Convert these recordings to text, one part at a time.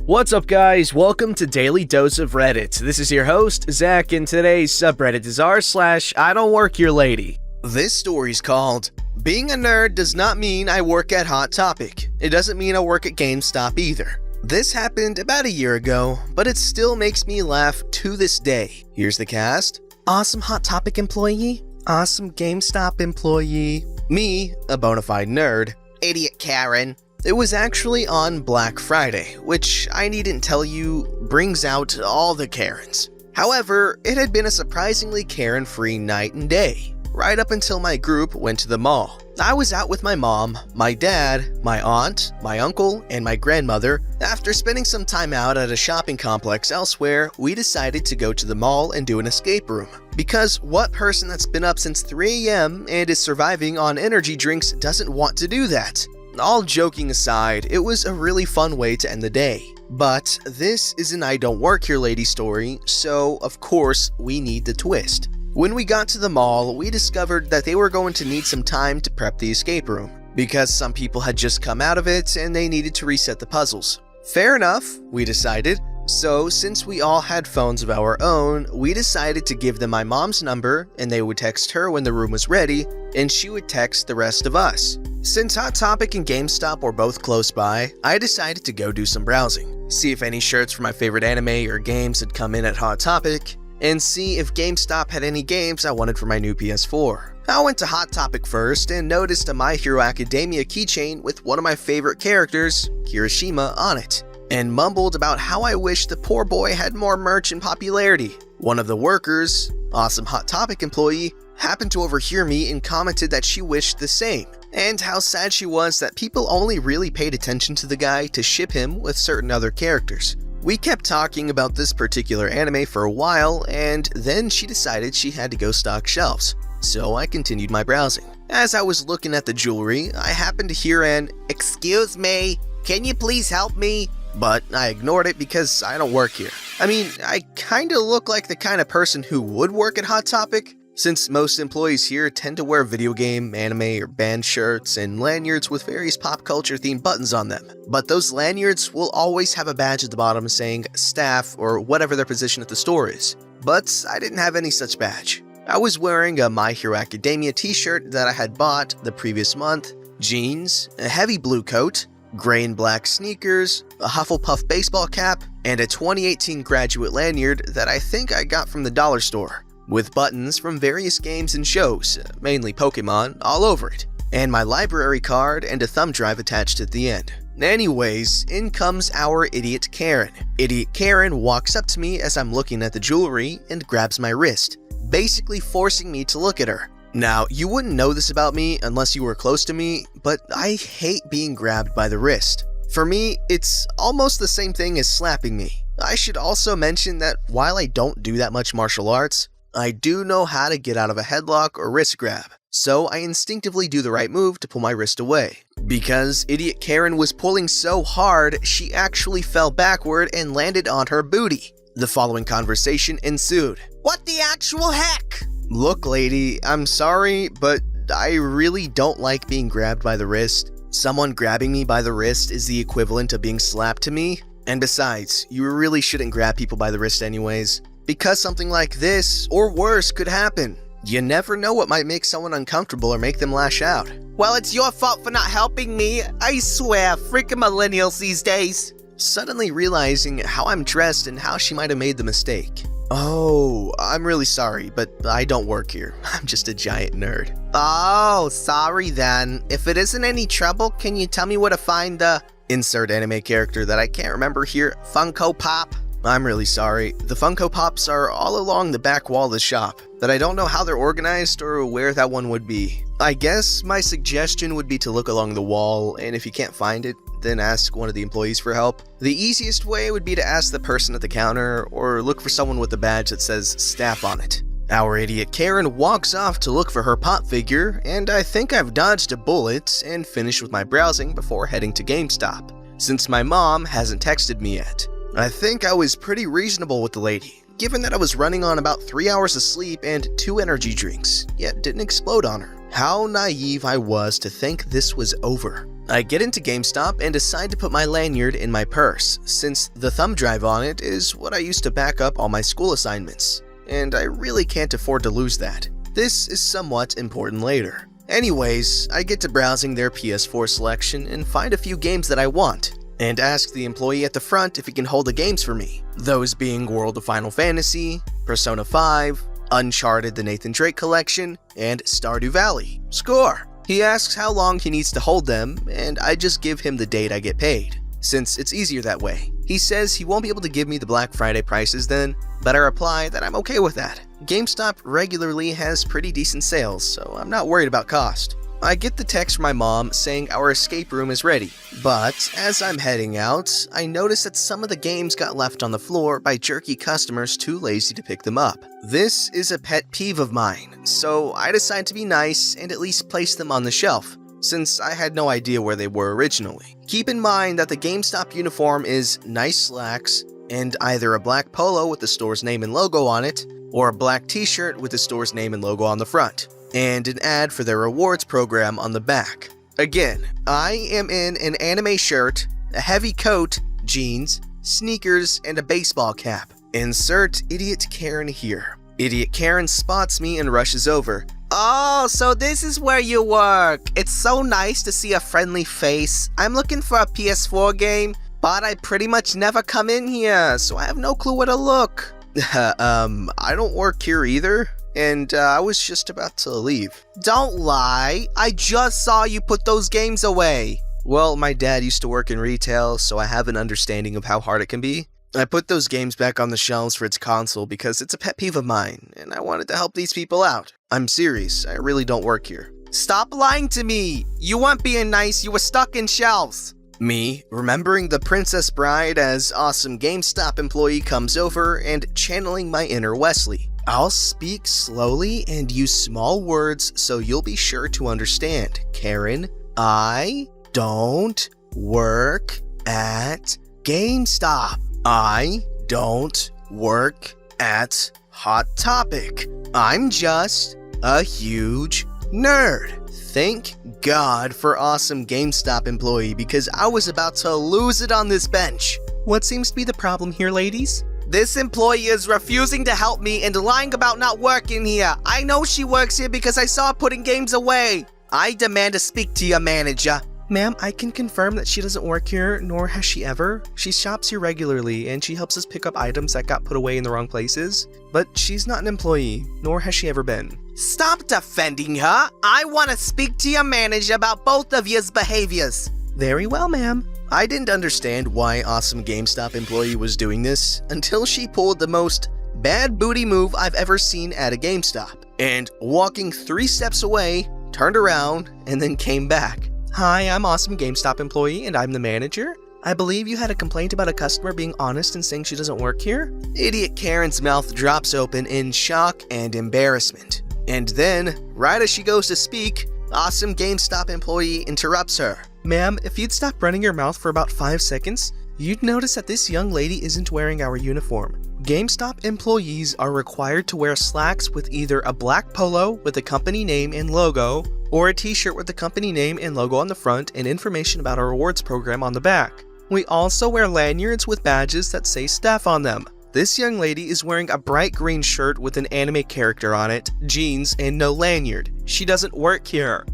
What's up, guys? Welcome to Daily Dose of Reddit. This is your host, Zach, and today's subreddit is r/IDontWorkHereLady. This story's called, Being a Nerd Does Not Mean I Work at Hot Topic. It doesn't mean I work at GameStop either. This happened about a year ago, but it still makes me laugh to this day. Here's the cast. Awesome Hot Topic employee. Awesome GameStop employee. Me, a bona fide nerd. Idiot Karen. It was actually on Black Friday, which I needn't tell you brings out all the Karens. However, it had been a surprisingly Karen-free night and day, right up until my group went to the mall. I was out with my mom, my dad, my aunt, my uncle, and my grandmother. After spending some time out at a shopping complex elsewhere, we decided to go to the mall and do an escape room. Because what person that's been up since 3 a.m. and is surviving on energy drinks doesn't want to do that? All joking aside, it was a really fun way to end the day. But this is an IDontWorkHereLady story, so of course we need the twist. When we got to the mall, we discovered that they were going to need some time to prep the escape room, because some people had just come out of it and they needed to reset the puzzles. Fair enough, we decided. So since we all had phones of our own, we decided to give them my mom's number and they would text her when the room was ready and she would text the rest of us. Since Hot Topic and GameStop were both close by, I decided to go do some browsing, see if any shirts from my favorite anime or games had come in at Hot Topic, and see if GameStop had any games I wanted for my new PS4. I went to Hot Topic first and noticed a My Hero Academia keychain with one of my favorite characters, Kirishima, on it, and mumbled about how I wish the poor boy had more merch and popularity. One of the workers, awesome Hot Topic employee, happened to overhear me and commented that she wished the same, and how sad she was that people only really paid attention to the guy to ship him with certain other characters. We kept talking about this particular anime for a while, and then she decided she had to go stock shelves, so I continued my browsing. As I was looking at the jewelry, I happened to hear an, "Excuse me, can you please help me?" But I ignored it because I don't work here. I mean, I kinda look like the kind of person who would work at Hot Topic, since most employees here tend to wear video game, anime, or band shirts and lanyards with various pop culture themed buttons on them. But those lanyards will always have a badge at the bottom saying staff or whatever their position at the store is. But I didn't have any such badge. I was wearing a My Hero Academia t-shirt that I had bought the previous month, jeans, a heavy blue coat, gray and black sneakers, a Hufflepuff baseball cap, and a 2018 graduate lanyard that I think I got from the dollar store, with buttons from various games and shows, mainly Pokemon, all over it, and my library card and a thumb drive attached at the end. Anyways, in comes our Idiot Karen. Idiot Karen walks up to me as I'm looking at the jewelry and grabs my wrist, basically forcing me to look at her. Now, you wouldn't know this about me unless you were close to me, but I hate being grabbed by the wrist. For me, it's almost the same thing as slapping me. I should also mention that while I don't do that much martial arts, I do know how to get out of a headlock or wrist grab, so I instinctively do the right move to pull my wrist away. Because Idiot Karen was pulling so hard, she actually fell backward and landed on her booty. The following conversation ensued. "What the actual heck?" "Look, lady, I'm sorry, but I really don't like being grabbed by the wrist. Someone grabbing me by the wrist is the equivalent of being slapped to me. And besides, you really shouldn't grab people by the wrist anyways, because something like this, or worse, could happen. You never know what might make someone uncomfortable or make them lash out." "Well, it's your fault for not helping me. I swear, freaking millennials these days." Suddenly realizing how I'm dressed and how she might have made the mistake. "Oh, I'm really sorry, but I don't work here. I'm just a giant nerd." "Oh, sorry then. If it isn't any trouble, can you tell me where to find the..." Insert anime character that I can't remember here, Funko Pop? "I'm really sorry. The Funko Pops are all along the back wall of the shop, but I don't know how they're organized or where that one would be. I guess my suggestion would be to look along the wall, and if you can't find it, then ask one of the employees for help. The easiest way would be to ask the person at the counter, or look for someone with a badge that says staff on it." Our Idiot Karen walks off to look for her pop figure, and I think I've dodged a bullet and finished with my browsing before heading to GameStop, since my mom hasn't texted me yet. I think I was pretty reasonable with the lady, given that I was running on about 3 hours of sleep and 2 energy drinks, yet didn't explode on her. How naive I was to think this was over. I get into GameStop and decide to put my lanyard in my purse, since the thumb drive on it is what I used to back up all my school assignments, and I really can't afford to lose that. This is somewhat important later. Anyways, I get to browsing their PS4 selection and find a few games that I want, and ask the employee at the front if he can hold the games for me, those being World of Final Fantasy, Persona 5, Uncharted the Nathan Drake Collection, and Stardew Valley. Score! He asks how long he needs to hold them, and I just give him the date I get paid, since it's easier that way. He says he won't be able to give me the Black Friday prices then, but I reply that I'm okay with that. GameStop regularly has pretty decent sales, so I'm not worried about cost. I get the text from my mom saying our escape room is ready, but as I'm heading out, I notice that some of the games got left on the floor by jerky customers too lazy to pick them up. This is a pet peeve of mine, so I decide to be nice and at least place them on the shelf, since I had no idea where they were originally. Keep in mind that the GameStop uniform is nice slacks and either a black polo with the store's name and logo on it, or a black t-shirt with the store's name and logo on the front, and an ad for their rewards program on the back. Again, I am in an anime shirt, a heavy coat, jeans, sneakers, and a baseball cap. Insert Idiot Karen here. Idiot Karen spots me and rushes over. "Oh, so this is where you work. It's so nice to see a friendly face. I'm looking for a PS4 game, but I pretty much never come in here, so I have no clue where to look." I don't work here either, and I was just about to leave. "Don't lie. I just saw you put those games away." Well, my dad used to work in retail, so I have an understanding of how hard it can be. I put those games back on the shelves for its console because it's a pet peeve of mine, and I wanted to help these people out. I'm serious, I really don't work here. "Stop lying to me. You weren't being nice, you were stuck in shelves." Me, remembering the Princess Bride as awesome GameStop employee comes over and channeling my inner Wesley. "I'll speak slowly and use small words so you'll be sure to understand, Karen. I don't work at GameStop. I don't work at Hot Topic. I'm just a huge nerd." Thank God for awesome GameStop employee, because I was about to lose it on this bench. What seems to be the problem here, ladies? "This employee is refusing to help me and lying about not working here. I know she works here because I saw her putting games away. I demand to speak to your manager." "Ma'am, I can confirm that she doesn't work here, nor has she ever. She shops here regularly, and she helps us pick up items that got put away in the wrong places. But she's not an employee, nor has she ever been." "Stop defending her. I want to speak to your manager about both of your behaviors." "Very well, ma'am." I didn't understand why awesome GameStop employee was doing this until she pulled the most bad booty move I've ever seen at a GameStop, and walking 3 steps away, turned around, and then came back. "Hi, I'm awesome GameStop employee, and I'm the manager. I believe you had a complaint about a customer being honest and saying she doesn't work here?" Idiot Karen's mouth drops open in shock and embarrassment. And then, right as she goes to speak, awesome GameStop employee interrupts her. "Ma'am, if you'd stop running your mouth for about 5 seconds, you'd notice that this young lady isn't wearing our uniform. GameStop employees are required to wear slacks with either a black polo with the company name and logo, or a t-shirt with the company name and logo on the front and information about our rewards program on the back. We also wear lanyards with badges that say staff on them. This young lady is wearing a bright green shirt with an anime character on it, jeans, and no lanyard. She doesn't work here."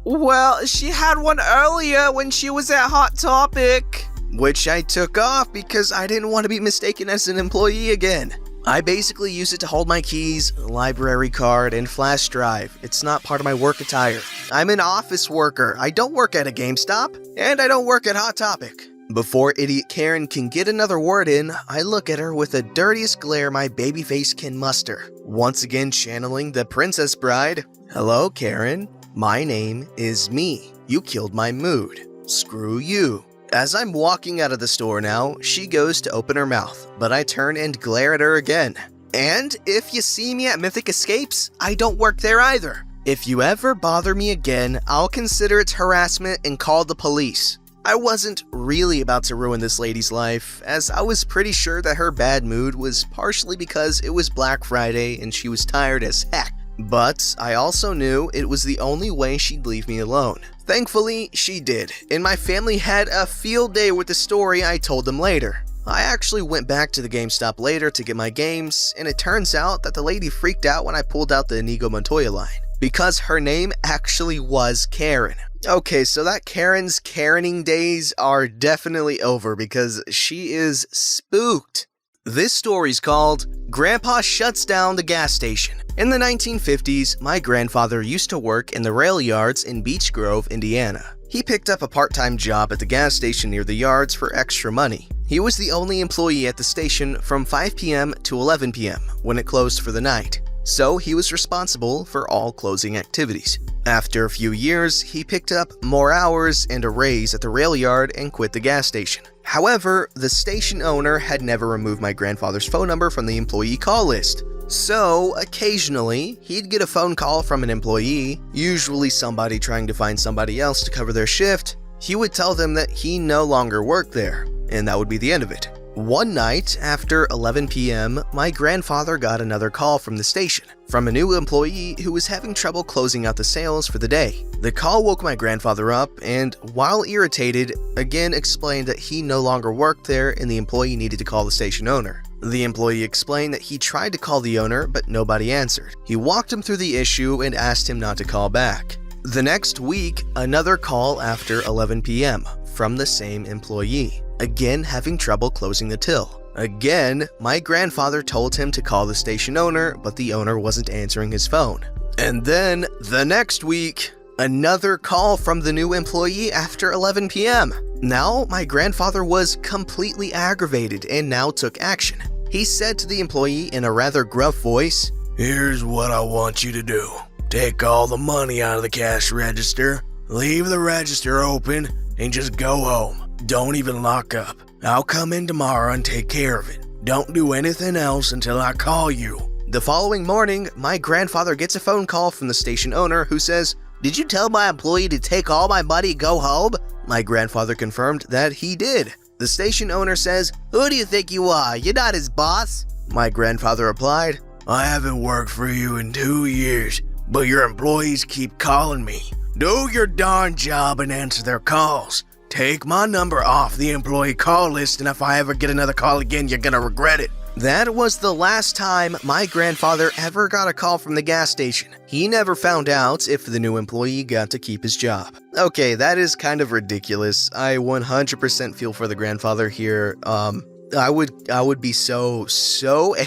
"Well, she had one earlier when she was at Hot Topic." Which I took off because I didn't want to be mistaken as an employee again. I basically use it to hold my keys, library card, and flash drive. It's not part of my work attire. I'm an office worker. I don't work at a GameStop, and I don't work at Hot Topic. Before Idiot Karen can get another word in, I look at her with the dirtiest glare my baby face can muster. Once again channeling the Princess Bride. "Hello, Karen. My name is me. You killed my mood. Screw you." As I'm walking out of the store now, she goes to open her mouth, but I turn and glare at her again. "And if you see me at Mythic Escapes, I don't work there either. If you ever bother me again, I'll consider it harassment and call the police." I wasn't really about to ruin this lady's life, as I was pretty sure that her bad mood was partially because it was Black Friday and she was tired as heck. But I also knew it was the only way she'd leave me alone. Thankfully, she did, and my family had a field day with the story I told them later. I actually went back to the GameStop later to get my games, and it turns out that the lady freaked out when I pulled out the Inigo Montoya line, because her name actually was Karen. Okay, so that Karen's Karening days are definitely over because she is spooked. This story's called Grandpa Shuts Down the Gas Station. In the 1950s, my grandfather used to work in the rail yards in Beech Grove, Indiana. He picked up a part-time job at the gas station near the yards for extra money. He was the only employee at the station from 5 p.m. to 11 p.m. when it closed for the night, so he was responsible for all closing activities. After a few years, he picked up more hours and a raise at the rail yard and quit the gas station. However, the station owner had never removed my grandfather's phone number from the employee call list. So, occasionally, he'd get a phone call from an employee, usually somebody trying to find somebody else to cover their shift. He would tell them that he no longer worked there, and that would be the end of it. One night, after 11 p.m., my grandfather got another call from the station, from a new employee who was having trouble closing out the sales for the day. The call woke my grandfather up, and while irritated, again explained that he no longer worked there and the employee needed to call the station owner. The employee explained that he tried to call the owner, but nobody answered. He walked him through the issue and asked him not to call back. The next week, another call after 11 p.m. from the same employee, again having trouble closing the till. Again, my grandfather told him to call the station owner, but the owner wasn't answering his phone. And then, the next week, another call from the new employee after 11 p.m. Now, my grandfather was completely aggravated and now took action. He said to the employee in a rather gruff voice, "Here's what I want you to do. Take all the money out of the cash register, leave the register open, and just go home. Don't even lock up. I'll come in tomorrow and take care of it. Don't do anything else until I call you." The following morning, my grandfather gets a phone call from the station owner who says, "Did you tell my employee to take all my money and go home?" My grandfather confirmed that he did. The station owner says, "Who do you think you are? You're not his boss." My grandfather replied, "I haven't worked for you in 2 years, but your employees keep calling me. Do your darn job and answer their calls. Take my number off the employee call list, and if I ever get another call again, you're gonna regret it." That was the last time my grandfather ever got a call from the gas station. He never found out if the new employee got to keep his job. Okay, that is kind of ridiculous. I 100% feel for the grandfather here. I would be so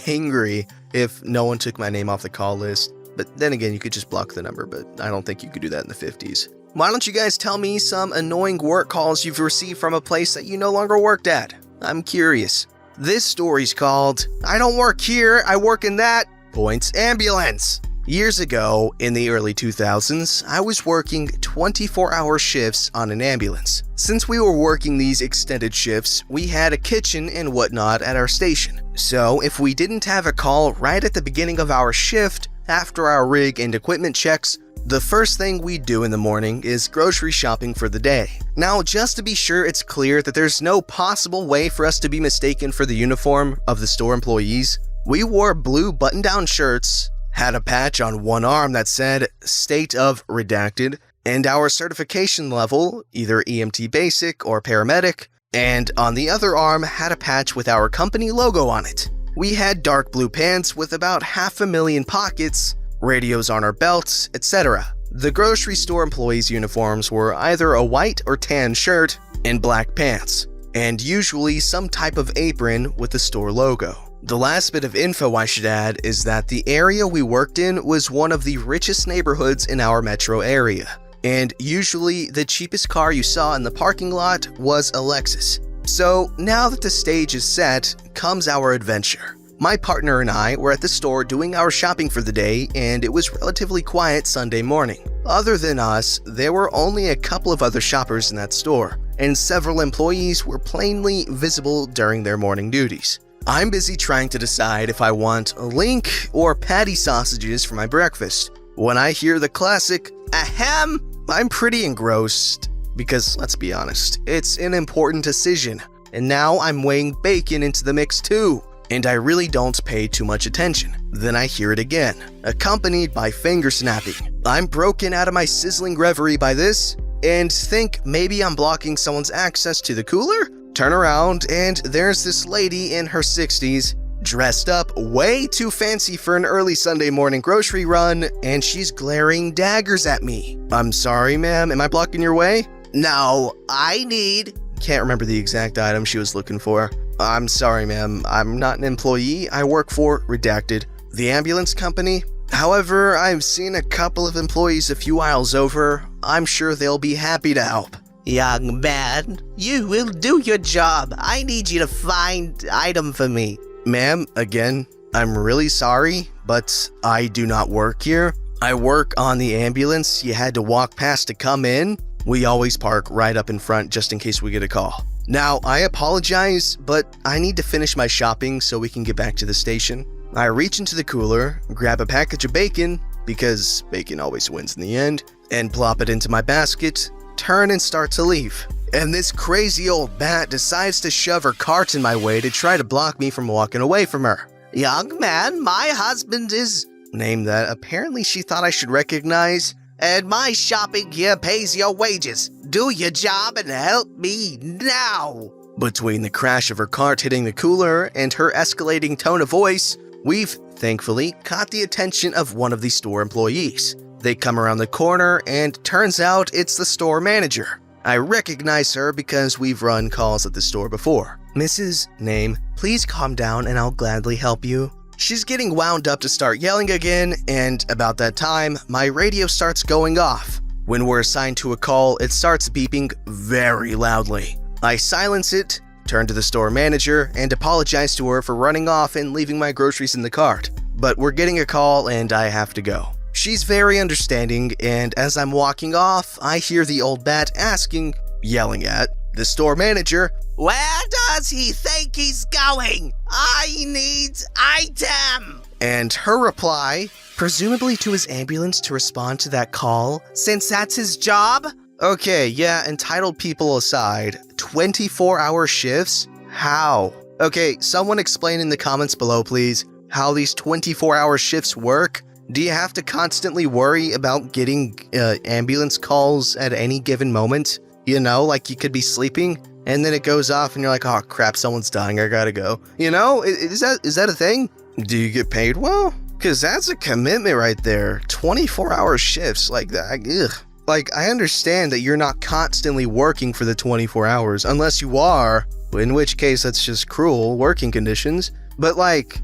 angry if no one took my name off the call list. But then again, you could just block the number, but I don't think you could do that in the 50s. Why don't you guys tell me some annoying work calls you've received from a place that you no longer worked at? I'm curious. This story's called, "I don't work here, I work in that Points Ambulance." Years ago, in the early 2000s, I was working 24-hour shifts on an ambulance. Since we were working these extended shifts, we had a kitchen and whatnot at our station. So if we didn't have a call right at the beginning of our shift, after our rig and equipment checks, the first thing we do in the morning is grocery shopping for the day. Now, just to be sure it's clear that there's no possible way for us to be mistaken for the uniform of the store employees, we wore blue button-down shirts, had a patch on one arm that said State of Redacted, and our certification level, either EMT Basic or Paramedic, and on the other arm had a patch with our company logo on it. We had dark blue pants with about 500,000 pockets, radios on our belts, etc. The grocery store employees' uniforms were either a white or tan shirt and black pants, and usually some type of apron with the store logo. The last bit of info I should add is that the area we worked in was one of the richest neighborhoods in our metro area, and usually the cheapest car you saw in the parking lot was a Lexus. So now that the stage is set, comes our adventure. My partner and I were at the store doing our shopping for the day, and it was relatively quiet Sunday morning. Other than us, there were only a couple of other shoppers in that store, and several employees were plainly visible during their morning duties. I'm busy trying to decide if I want link or patty sausages for my breakfast. When I hear the classic, ahem, I'm pretty engrossed. Because, let's be honest, it's an important decision, and now I'm weighing bacon into the mix too, and I really don't pay too much attention. Then I hear it again, accompanied by finger snapping. I'm broken out of my sizzling reverie by this, and think maybe I'm blocking someone's access to the cooler? Turn around, and there's this lady in her 60s, dressed up way too fancy for an early Sunday morning grocery run, and she's glaring daggers at me. I'm sorry, ma'am, am I blocking your way? No, I need... Can't remember the exact item she was looking for. I'm sorry, ma'am, I'm not an employee, I work for, redacted, the ambulance company. However, I've seen a couple of employees a few aisles over. I'm sure they'll be happy to help. Young man, you will do your job. I need you to find item for me. Ma'am, again, I'm really sorry, but I do not work here. I work on the ambulance you had to walk past to come in. We always park right up in front just in case we get a call. Now, I apologize, but I need to finish my shopping so we can get back to the station. I reach into the cooler, grab a package of bacon, because bacon always wins in the end, and plop it into my basket, turn and start to leave. And this crazy old bat decides to shove her cart in my way to try to block me from walking away from her. Young man, my husband is... Name that apparently she thought I should recognize. And my shopping here pays your wages. Do your job and help me now. Between the crash of her cart hitting the cooler and her escalating tone of voice, we've, thankfully, caught the attention of one of the store employees. They come around the corner and turns out it's the store manager. I recognize her because we've run calls at the store before. Mrs. Name, please calm down and I'll gladly help you. She's getting wound up to start yelling again, and about that time, my radio starts going off. When we're assigned to a call, it starts beeping very loudly. I silence it, turn to the store manager, and apologize to her for running off and leaving my groceries in the cart. But we're getting a call and I have to go. She's very understanding, and as I'm walking off, I hear the old bat asking, yelling at, the store manager, "Where does he think he's going? I need item!" And her reply, presumably to his ambulance to respond to that call, since that's his job? Okay, yeah, entitled people aside, 24-hour shifts? How? Okay, someone explain in the comments below, please, how these 24-hour shifts work. Do you have to constantly worry about getting ambulance calls at any given moment? You know, like you could be sleeping, and then it goes off and you're like, oh crap, someone's dying, I gotta go. You know, is that a thing? Do you get paid well? Because that's a commitment right there. 24-hour shifts like that, ugh. Like, I understand that you're not constantly working for the 24 hours, unless you are, in which case that's just cruel working conditions. But like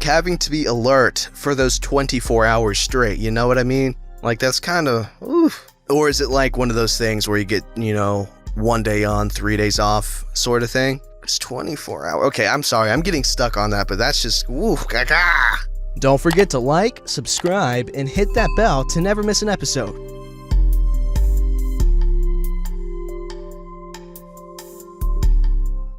having to be alert for those 24 hours straight, you know what I mean? Like, that's kind of, oof. Or is it like one of those things where you get, you know, 1 day on, 3 days off sort of thing? It's 24 hours. Okay, I'm sorry, I'm getting stuck on that, but that's just, woo, gaga. Don't forget to like, subscribe, and hit that bell to never miss an episode.